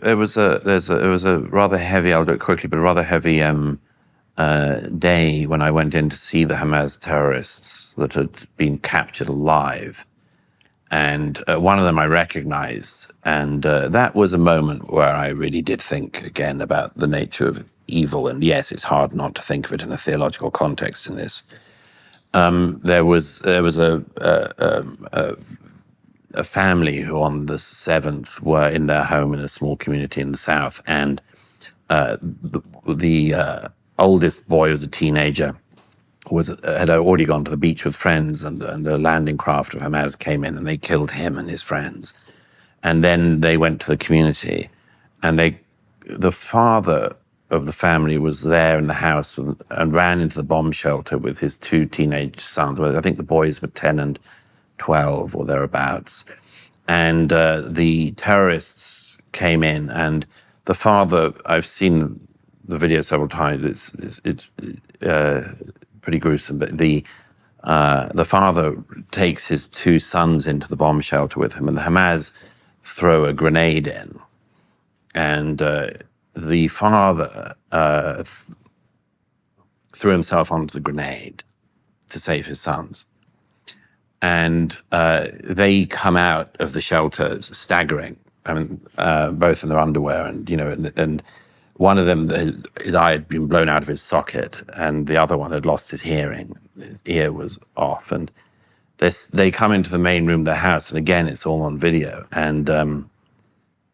It was a rather heavy, I'll do it quickly, but a rather heavy day when I went in to see the Hamas terrorists that had been captured alive. And one of them I recognized. And that was a moment where I really did think again about the nature of evil. And yes, it's hard not to think of it in a theological context in this. There was a family who on the 7th were in their home in a small community in the south. And the oldest boy was a teenager, had already gone to the beach with friends, and a landing craft of Hamas came in and they killed him and his friends. And then they went to the community, and the father of the family was there in the house and ran into the bomb shelter with his 2 teenage sons. I think the boys were 10 and 12 or thereabouts. And the terrorists came in, and the father, I've seen the video several times, it's pretty gruesome, but the father takes his 2 sons into the bomb shelter with him, and the Hamas throw a grenade in. And the father threw himself onto the grenade to save his sons. And they come out of the shelter staggering, I mean, both in their underwear, and one of them, his eye had been blown out of his socket, and the other one had lost his hearing. His ear was off. And they come into the main room of the house, and again, it's all on video. And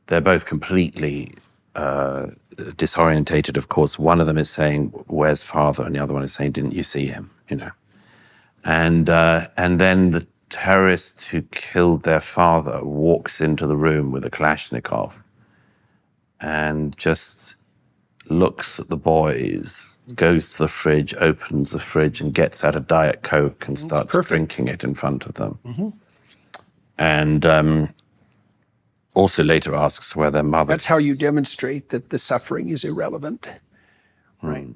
they're both completely disorientated, of course. One of them is saying, "Where's father?" And the other one is saying, "Didn't you see him?" And then the terrorist who killed their father walks into the room with a Kalashnikov and just looks at the boys, goes to the fridge, opens the fridge, and gets out a Diet Coke and starts drinking it in front of them. Mm-hmm. And also later asks where their mother That's how you demonstrate that the suffering is irrelevant. Right.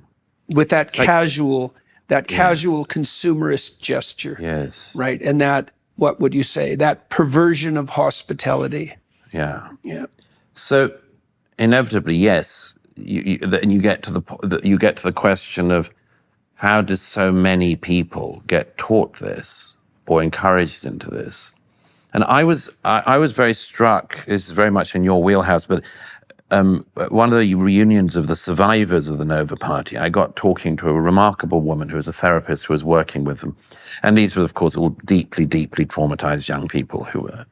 With that casual consumerist gesture. Yes. Right. And that, what would you say, that perversion of hospitality. Yeah. Yeah. So inevitably, yes, you get to the question of how does so many people get taught this or encouraged into this? And I was very struck. This is very much in your wheelhouse, but one of the reunions of the survivors of the Nova Party, I got talking to a remarkable woman who was a therapist who was working with them. And these were, of course, all deeply, deeply traumatized young people who were,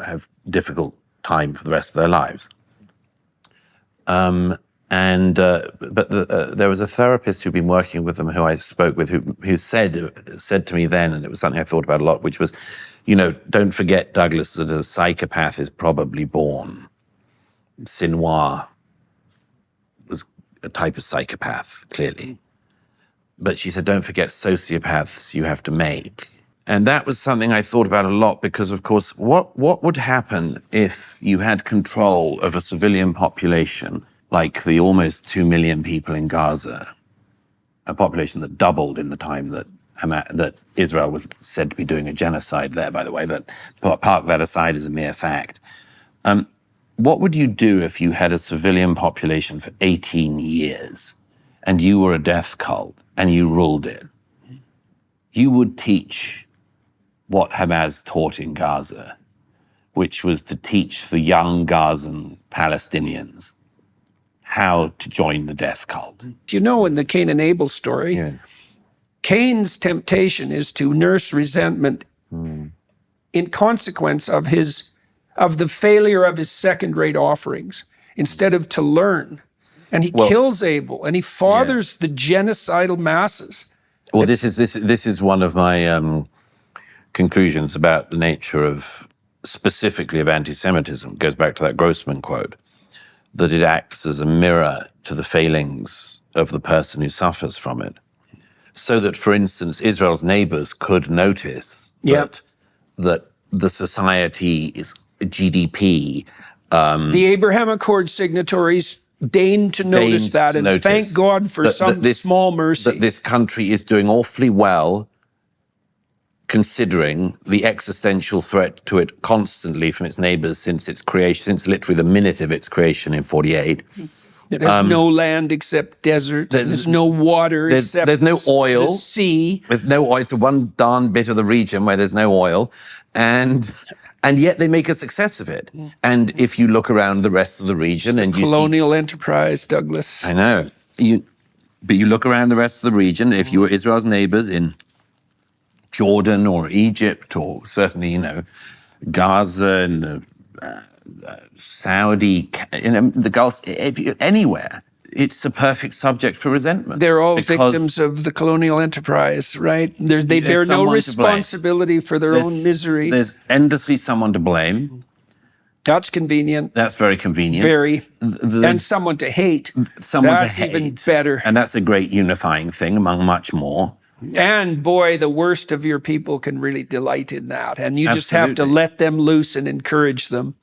have difficult time for the rest of their lives. But there was a therapist who'd been working with them who I spoke with who said to me then, and it was something I thought about a lot, which was, don't forget, Douglas, that a psychopath is probably born. Sinoir was a type of psychopath, clearly. But she said, don't forget, sociopaths you have to make. And that was something I thought about a lot because, of course, what would happen if you had control of a civilian population like the almost 2 million people in Gaza, a population that doubled in the time that Israel was said to be doing a genocide there, by the way, but park that aside as a mere fact. What would you do if you had a civilian population for 18 years and you were a death cult and you ruled it? You would teach what Hamas taught in Gaza, which was to teach the young Gazan Palestinians how to join the death cult. In the Cain and Abel story, Cain's temptation is to nurse resentment in consequence of the failure of his second-rate offerings, instead of to learn. And he kills Abel, and he fathers the genocidal masses. Well, this is one of my conclusions about the nature of, specifically of anti-Semitism. It goes back to that Grossman quote, that it acts as a mirror to the failings of the person who suffers from it. So that, for instance, Israel's neighbors could notice that the society is GDP. The Abraham Accord signatories deigned to notice that, and thank God for some small mercy. That this country is doing awfully well considering the existential threat to it constantly from its neighbors since its creation, since literally the minute of its creation in 48. It has no land except desert. There's no water except there's no oil. the sea. There's no oil. It's the one darn bit of the region where there's no oil. And yet they make a success of it. And if you look around the rest of the region and you see... Colonial enterprise, Douglas. I know. But you look around the rest of the region, if you were Israel's neighbors in Jordan or Egypt or certainly, Gaza and Saudi, the Gulf, anywhere, it's a perfect subject for resentment. They're all victims of the colonial enterprise, right? They bear no responsibility for their own misery. There's endlessly someone to blame. That's convenient. That's very convenient. Very. And someone to hate. That's even better. And that's a great unifying thing among much more. And boy, the worst of your people can really delight in that. And you just have to let them loose and encourage them.